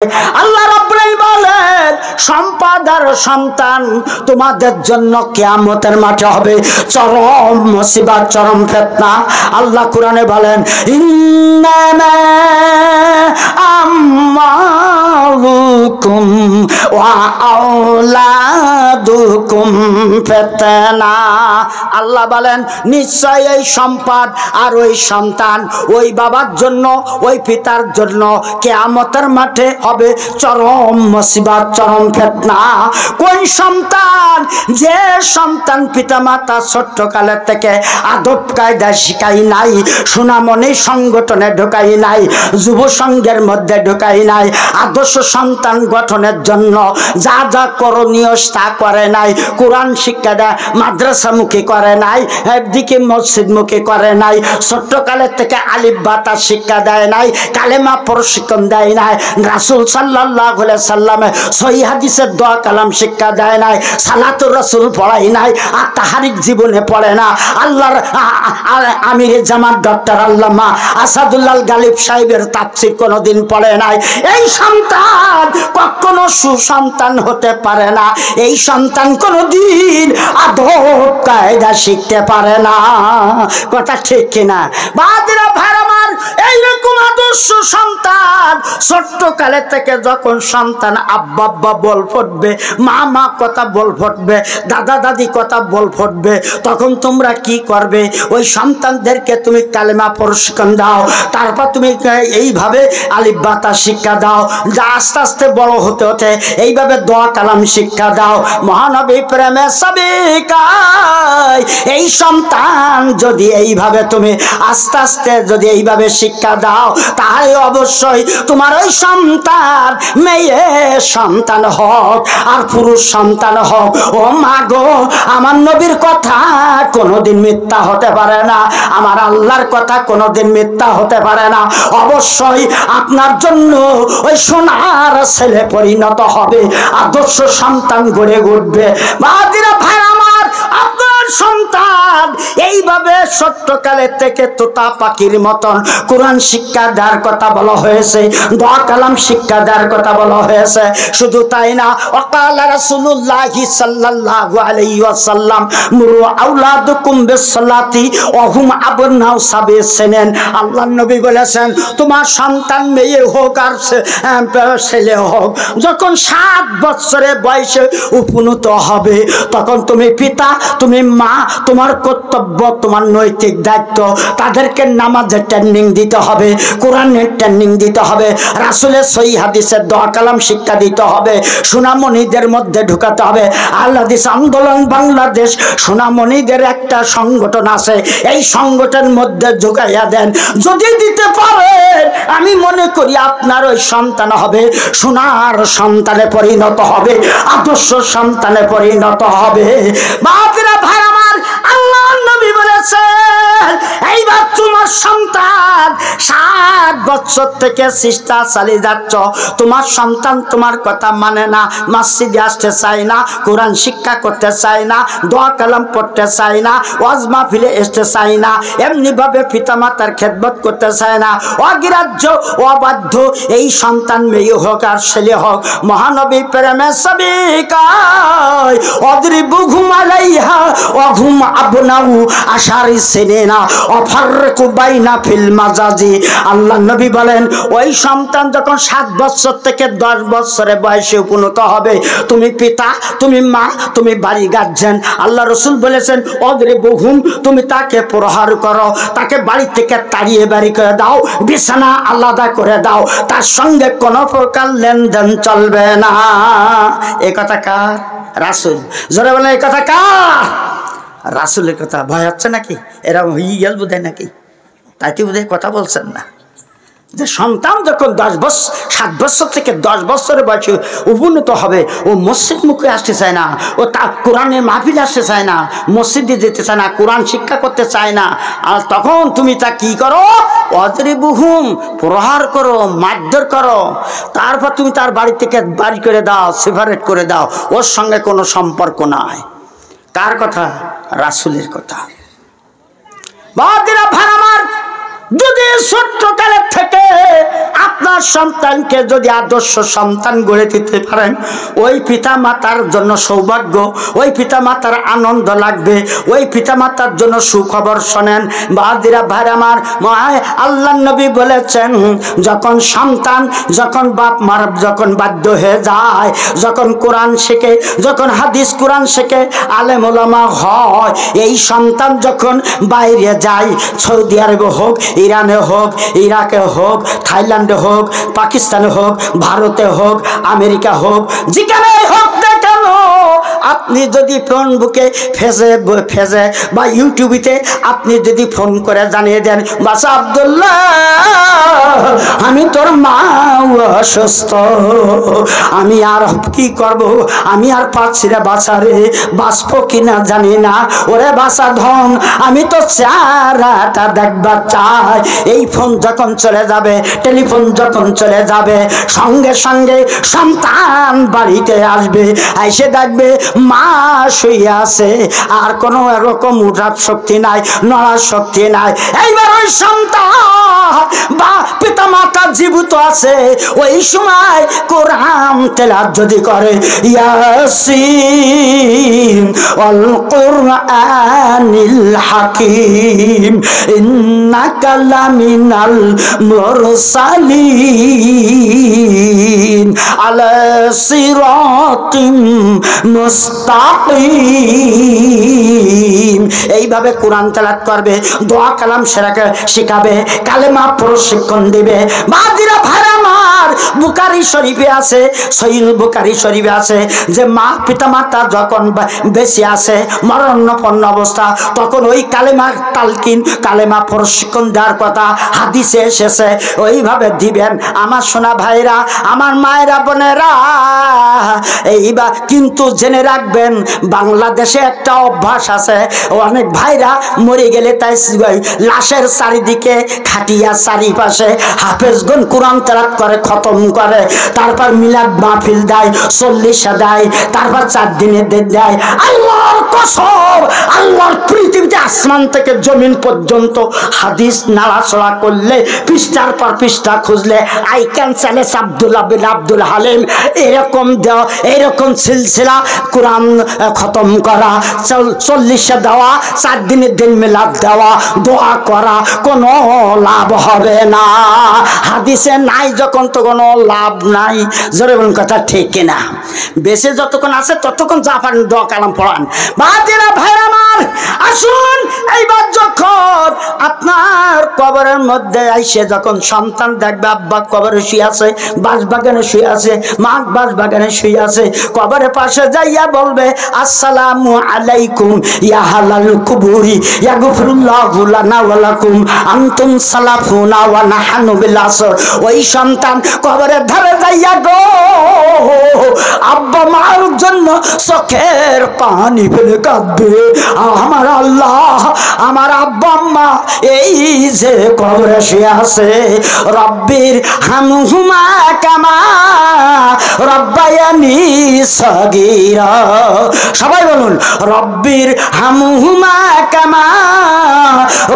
আল্লাহ রাব্বুল আলামিন বলেন সম্পদ আর সন্তান তোমাদের জন্য কিয়ামতের মাঠে হবে চরম মুসিবত, চরম ফিতনা। আল্লাহ কোরআনে বলেন ইন্নামা আমওয়ালুকুম ওয়া আওলাদুকুম ফিতনা। আল্লাহ বলেন নিশ্চয় এই সম্পদ আর ওই সন্তান ওই বাবার জন্য, ওই পিতার জন্য কিয়ামতের মাঠে হবে চরম মুসিবত, চরম ফিতনা। কোন সন্তান? যে সন্তান পিতামাতা ছোট্টকালের থেকে আদব কায়দা শিখাই নাই, সোনামণি সংগঠনে ঢোকাই নাই, যুব সংঘের মধ্যে ঢোকাই নাই, আদর্শ সন্তান গঠনের জন্য যা যা করণীয় তা করে নাই, কোরআন শিক্ষা দেয় মাদ্রাসামুখী করে নাই, একদিকে মসজিদমুখী করে নাই, ছোট্টকালের থেকে আলিফ বা তা শিক্ষা দেয় নাই, কালেমা প্রশিক্ষণ দেয় নাই, রাসূল সাল্লাল্লাহু আলাইহি সাল্লামে সহিহ হাদিসের দোয়া কালাম শিক্ষা দেয় নাই, সালাতুর রাসূল পড়াই নাই, আর তাহারিক জীবনে পড়ে না, আল্লাহর আমিরে জামাত ডক্টর আল্লামা আসাদুল্লাহ গালিব সাহেবের তাফসীর কোনোদিন পড়ে নাই। এই সন্তান কখনো সুসন্তান হতে পারে না, এই সন্তান কোনোদিন আদব কায়দা শিখতে পারে না। কথা ঠিক কিনা? বাদিরা ভাই আমার, এইরকম আদর্শ সন্তান ছোট্টকালে থেকে যখন সন্তান আব্বা আব্বা বল ফুটবে, মা মা কথা বল ফুটবে, দাদা দাদি কথা বল ফুটবে, তখন তোমরা কি করবে? ওই সন্তানদেরকে তুমি কালেমা প্রশিক্ষণ দাও, তারপর তুমি এইভাবে আলিফ বা তা শিক্ষা দাও, যা আস্তে আস্তে বড় হতে হতে এইভাবে দোয়া কালাম শিক্ষা দাও। মহানবী প্রেমে সাবিকায় এই সন্তান যদি এইভাবে তুমি আস্তে আস্তে যদি এইভাবে শিক্ষা দাও, তাহলে অবশ্যই তোমার ওই সন্তান মেয়ে সন্তান হোক আর পুরুষ সন্তান হোক, ও মা গো, আমার নবীর কথা কোনোদিন মিথ্যা হতে পারে না, আমার আল্লাহর কথা কোনোদিন মিথ্যা হতে পারে না। অবশ্যই আপনার জন্য ওই সোনার ছেলে পরিণত হবে, আদর্শ সন্তান গড়ে উঠবে। বাদিরা ভাই আমার, আপনার সন্তান এইভাবে ছোট্টকালে থেকে তোতা পাখির মতন কোরআন শিক্ষা দেওয়ার কথা বলা হয়েছে, দোয়া কালাম শিক্ষা দেওয়ার কথা বলা হয়েছে। শুধু তাই না, ওয়াকালা রাসূলুল্লাহি সাল্লাল্লাহু আলাইহি ওয়াসাল্লাম মুরু আওলাদুকুম বিসসালাতি ওয়া হুম আবনাউ সাবি সিনিন। আল্লাহর নবী বলেছেন তোমার সন্তান মেয়ে হোক আর ছেলে হোক, যখন 7 বছরের বয়সে উপনীত হবে, তখন তুমি পিতা, তুমি মা, তোমার কর্তব্য, তোমার নৈতিক দায়িত্ব, তাদেরকে নামাজের ট্রেনিং দিতে হবে, কোরআনের ট্রেনিং দিতে হবে, রাসূলের সহিহ হাদিসের দোয়া কালাম শিক্ষা দিতে হবে, সোনামণিদের মধ্যে ঢুকাতে হবে। আল হাদিস আন্দোলন বাংলাদেশ সোনামণিদের একটা সংগঠন আছে, এই সংগঠনের মধ্যে ঢুকাইয়া দেন, যদি দিতে পারেন আমি মনে করি আপনার ওই সন্তান হবে সোনার সন্তানে পরিণত হবে, আদর্শ সন্তানে পরিণত হবে। বাপরা ভাই আমার, আল্লাহর নবী বলেছেন এইবার তোমার সন্তান 7 বছর থেকে চেষ্টা চালিয়ে যাচ্ছ, তোমার সন্তান তোমার কথা মানে না, মসজিদে আসতে চায় না, কোরআন শিক্ষা করতে চায় না, দোয়া কালাম পড়তে চায় না, ওয়াজ মাহফিলে আসতে চায় না, এমনিভাবে পিতামাতার খেদমত করতে চায় না, অগ্রাহ্য অবাধ্য এই সন্তান মেয়ে হোক আর ছেলে হোক, মহানবী প্রেমে সাবিকায় অদ্রিবুহুম আলাইহা ওয়া হুম আবনাউ আশারি সিনিনা অফারকু বাইনা ফিল মাজাজি। আল্লাহ নবী বলেন ওই সন্তান যখন 7 বছর থেকে 10 বছরের বয়সে উপনীত হবে, তুমি পিতা, তুমি মা, তুমি বাড়ি গার্জেন, আল্লাহ রসুল বলেছেন অদ্রিবুহুম, তুমি তাকে প্রহার করো, তাকে বাড়ি থেকে তাড়িয়ে বাড়ি করে দাও, বিছানা আলাদা করে দাও, তার সঙ্গে কোনো প্রকার লেনদেন চলবে না। এ কথা কার? রাসূল। জোরে বলে এই কথা কার? রাসূলের কথা। ভয় হচ্ছে নাকি? এরা হয়ে গেল বোধহয় নাকি? তাইতে বোধহয় কথা বলছেন না। যে সন্তান যখন 7 বছর থেকে 10 বছরের বয়সে উপনীত হবে, ও মসজিদ মুখে আসতে চায় না, ও তা কোরআনের মাহফিলে আসতে চায় না, মসজিদে যেতে চায় না, কোরআন শিক্ষা করতে চায় না, আর তখন তুমি তা কি করো? অদ্রিবুহুম, প্রহার করো, মারধর করো, তারপর তুমি তার বাড়ি থেকে বাড়ি করে দাও, সেপারেট করে দাও, ওর সঙ্গে কোনো সম্পর্ক নাই। কার কথা? রাসূলের কথা। বাদিরা ভাই আমার, যদি ছোট্টকালের থেকে আপনার সন্তানকে যদি আদর্শ সন্তান গড়ে দিতে পারেন, ওই পিতা মাতার জন্য সৌভাগ্য, ওই পিতা মাতার আনন্দ লাগবে, ওই পিতা মাতার জন্য সুখবর শোনেন। বাহাদিরা ভাই আমার, আল্লাহ নবী বলেছেন, যখন সন্তান, যখন বাপ মার যখন বাধ্য হয়ে যায়, যখন কোরআন শেখে, যখন হাদিস কোরআন শেখে, আলেম ওলামা হয়, এই সন্তান যখন বাইরে যায়, সৌদি আরবে হোক, ইরানে হোক, ইরাকে হোক, থাইল্যান্ডে হোক, পাকিস্তানে হোক, ভারতে হোক, আমেরিকা হোক, যেখানে হোক না কেন, আপনি যদি ফোন বুকে ফেজে বা ইউটিউবিতে আপনি যদি ফোন করে জানিয়ে দেন, বাসা আব্দুল্লাহ আমি তোর মা অসুস্থ, আমি আর কি করব, আমি আর পাচ্ছি রে বাসা রে, বাঁচব কিনা জানি না, ওরে বাসা ধন আমি তো চেহারাটা দেখবার চাই। এই ফোন যখন চলে যাবে, টেলিফোন যখন চলে যাবে, সঙ্গে সঙ্গে সন্তান বাড়িতে আসবে, এসে দেখবে মা শুয়ে আছে, আর কোনো এরকম উঠার শক্তি নাই, নড়ার শক্তি নাই। এইবার ওই সন্তান বা পিতা মাতা জীবিত আছে, ওই সময় কোরআন তেলাওয়াত যদি করে, ইয়াসিন ওয়াল কুরআনিল হাকিম ইন্নাকা লামিনাল মুরসালিন আলা সিরাতিম মুস্তাকিম, এইভাবে কোরআন তেলাওয়াত করবে, দোয়া কালাম সেরাকে শিখাবে, কালেমা প্রশিক্ষণ দিবে। বাদিরা ভাই আমার, বুখারী শরীফে আছে, সহিহ বুখারী শরীফে আছে যে মা পিতা মাতা যখন বেঁচে আছে, মরণাপন্ন অবস্থা, তখন ওই কালেমা তালকিন, কালেমা প্রশিক্ষণ দেওয়ার কথা হাদিসে এসেছে, ওইভাবে দিবেন। আমার সোনা ভাইরা, আমার মায়েরা, বোনেরা, এইবার কিন্তু জেনে রাখবেন, বাংলাদেশে একটা অভ্যাস আছে, অনেক ভাইরা মরে গেলে তাই লাশের চারিদিকে খাটিয়া চারিপাশে হাফেজগণ কোরআন তেলাওয়াত করে, খতম করে, তারপর মিলাদ মাহফিল দেয়, 40 দেয়, তারপর 4 দিনের দেয়। আল্লাহর কসম, আল্লাহর পৃথিবীতে আসমান থেকে জমিন পর্যন্ত হাদিস নাড়াচড়া করলে, পৃষ্ঠার পর পৃষ্ঠা খুঁজলে, আই ক্যান চ্যালেঞ্জ আব্দুল্লাহ বিন আব্দুল হালিম এরকম দেওয়া, এরকম সিলসিলা কোরআন খতম করা, 40 দেওয়া, 4 দিনের দিন মিলাদ দেওয়া, দোয়া করা, কোনো লাভ হবে না। হাদিসে নাই যখন তো কোনো লাভ নাই। জোরে বলুন কথা ঠিক কিনা? বেশি যতক্ষণ আছে ততক্ষণ যা পারেন দোয়া কালাম পড়ান। বাতিরা ভাইরা আমার, আসুন এইবার যখন আপনার কবরের মধ্যে আইসে যখন সন্তান দেখবে আব্বা কবরে শুয়ে আছে, বাঁশবাগানে শুয়ে আছে, মা বাঁশবাগানে শুয়ে আছে, কবরের পাশে যাইয়া বলবে, আসসালামু আলাইকুম ইয়া হালাল কুবুরি ইয়াগফিরুল্লাহু লানা ওয়া লাকুম আনতুম সালাফুনা ওয়া নাহনু বিল আসর। ওই সন্তান কবরের ধারে যাইয়া গো আব্বা মার জন্য চোখের পানি ফেলে কাঁদবে, আমার আল্লাহ, আমার আব্বা আম্মা এই যে কবরে শুয়ে আছে, রব্বির হামহুমা কামা রব্বায়ানি সগীরা। সবাই বলুন, রব্বির হামহুমা কামা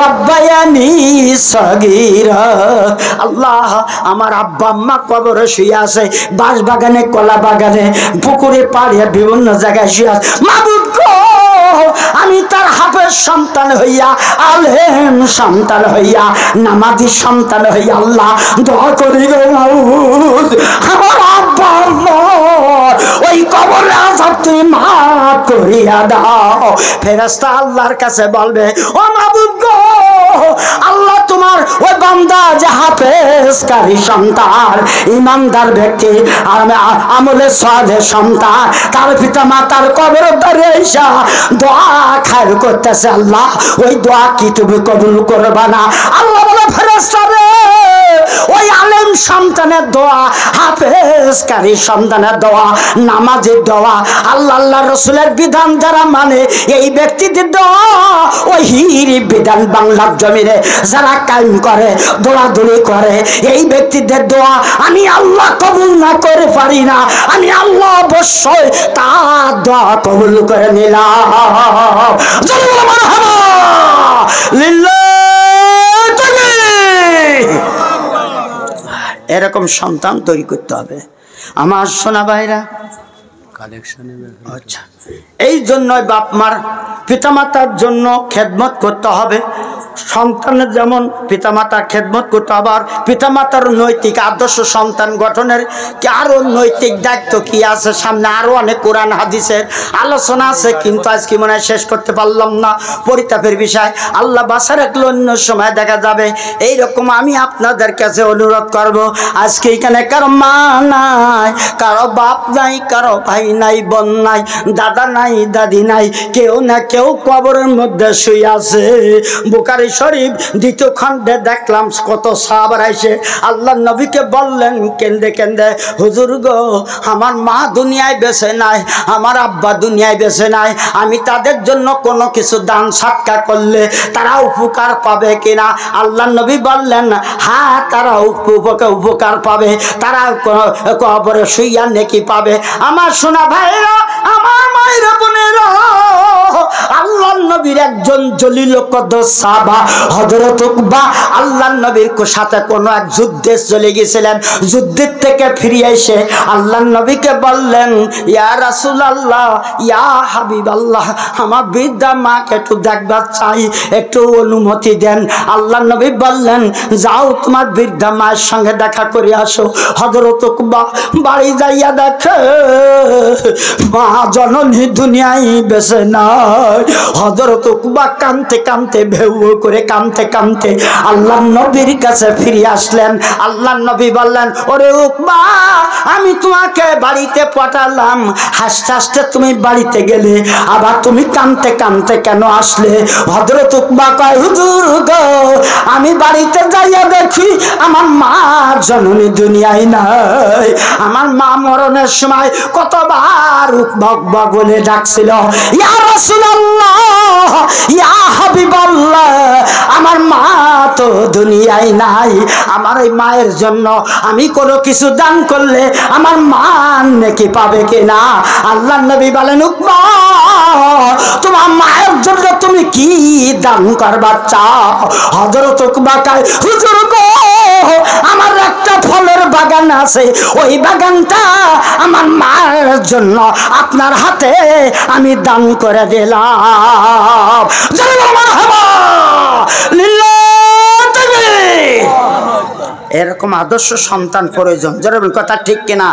রব্বায়ানি সগীরা। আল্লাহ, আমার আব্বা আম্মা কবরে শুয়ে আছে, বাঁশবাগানে, কলা বাগানে, পুকুরে, পাড়ে, বিভিন্ন জায়গায় শুয়ে আছে। মাবুদ গো, আমি তার হাফেজ সন্তান হইয়া, আলেম সন্তান হইয়া, নামাজি সন্তান হইয়া আল্লাহ দোয়া করি গো মাবুদ, আমার আব্বা ওই কবরে আযাব তুমি মাফ করিয়া দাও। ফেরেশতা আল্লাহর কাছে বলবে, ও মাবুদ গো, আল্লাহ তোমার ওই বান্দা যে হাফেজকারী সন্তান, ইমানদার ব্যক্তি, আমলে সালেহ সন্তান, তার পিতা মাতার কবরে দাঁড়িয়ে এসা দোয়া খায়র করতেছে, আল্লাহ ওই দোয়া কি তুমি কবুল করবা না? আল্লাহ বলে, ফেরেশতা রে, ওই আলেম সন্তানের দোয়া, হাফেজকারী সন্তানের দোয়া, নামাজের দোয়া, আল্লাহ আল্লাহ রসুলের বিধান যারা মানে, এই ব্যক্তিদের দোয়া, ওই হির বিধান বাংলার জমিনে যারা কায়েম করে, দৌড়াদৌড়ি করে, এই ব্যক্তিদের দোয়া আমি আল্লাহ কবুল না করে পারি না, আমি আল্লাহ অবশ্যই তার দোয়া কবুল করে নিলাম। লিল্লাহ তাকবীর। এরকম সন্তান তৈরি করতে হবে আমার সোনা ভাইরা। আচ্ছা, এই জন্যই বাপ মার পিতামাতার জন্য খেদমত করতে হবে। সন্তানের যেমন পিতামাতার খেদমত করতে হবে, আর পিতামাতার নৈতিক আদর্শ সন্তান গঠনের আরও নৈতিক দায়িত্ব কি আছে, সামনে আরও অনেক কোরআন হাদিসের আলোচনা আছে, কিন্তু আজকে মনে হয় শেষ করতে পারলাম না, পরিতাপের বিষয়। আল্লাহ বাসা রাখলে অন্য সময় দেখা যাবে। এইরকম আমি আপনাদের কাছে অনুরোধ করব, আজকে এখানে কারো মা নাই, কারো বাপ নাই, কারো ভাই নাই, বোন নাই, দাদা নাই, দাদি নাই, কেউ না কেউ কবরের মধ্যে শুয়ে আছে। বুখারী শরীফ 2 খণ্ডে দেখলাম কত সাহাবারা এসে আল্লাহ নবীকে বললেন কেন্দে কেন্দে, হুজুর গো, আমার মা দুনিয়ায় বেঁচে নাই, আমার আব্বা দুনিয়ায় বেঁচে নাই, আমি তাদের জন্য কোনো কিছু দান সৎকার করলে তারা উপকার পাবে কিনা? আল্লাহ নবী বললেন, হ্যাঁ, তারা উপকার পাবে, তারা কবরে শুইয়া নেকি পাবে। আমার সোনা ভাইরা, আমার মায়েরা, বোনেরা, আল্লাহ নবীর একজন জলিল কদর সাহাবা হযরত উকবা আল্লাহ নবীর সাথে কোন এক যুদ্ধে চলে গেছিলেন। যুদ্ধের থেকে ফিরে এসে আল্লাহ নবীকে বললেন, ইয়া রাসূলুল্লাহ, ইয়া হাবিবাল্লাহ, আমার বৃদ্ধা মাকে একটু দেখবার চাই, একটু অনুমতি দেন। আল্লাহ নবী বললেন, যাও, তোমার বৃদ্ধা মায়ের সঙ্গে দেখা করে আসো। হযরত উকবা বাড়ি যাইয়া দেখে মা জননী দুনিয়ায় বেঁচে নাই। হযরত উকবা কাঁদতে কাঁদতে, ভেউ করে কাঁদতে কাঁদতে আল্লাহ নবীর কাছে ফিরে আসলেন। আল্লাহ নবী বললেন, ওরে উকবা, আমি তোমাকে বাড়িতে পাঠালাম, হাসতে হাসতে তুমি বাড়িতে গেলে, আবার তুমি কাঁদতে কাঁদতে কেন আসলে? হযরত উকবা কয়, হুজুর গো, আমি বাড়িতে যাইয়া দেখি আমার মা জননী দুনিয়ায় নাই। আমার মা মরণের সময় কতবার উকবা বলে ডাকছিল, ইয়া রাসূলুল্লাহ, ইয়া হাবিবাল্লাহ, আমার মা তো দুনিয়ায় নাই, আমার এই মায়ের জন্য আমি কোনো কিছু দান করলে আমার মা নেকি পাবে কিনা? আল্লাহ নবী বলেন, উকবা, তোমার মায়ের জন্য তুমি কি দান করবার চাও? হযরত উকবা কয়, হুজুর গো, আমার একটা ফলের বাগান আছে, ওই বাগানটা আমার মায়ের জন্য আপনার হাতে আমি দান করে দিলাম। এরকম আদর্শ সন্তান প্রয়োজন। যারা কথা ঠিক কিনা?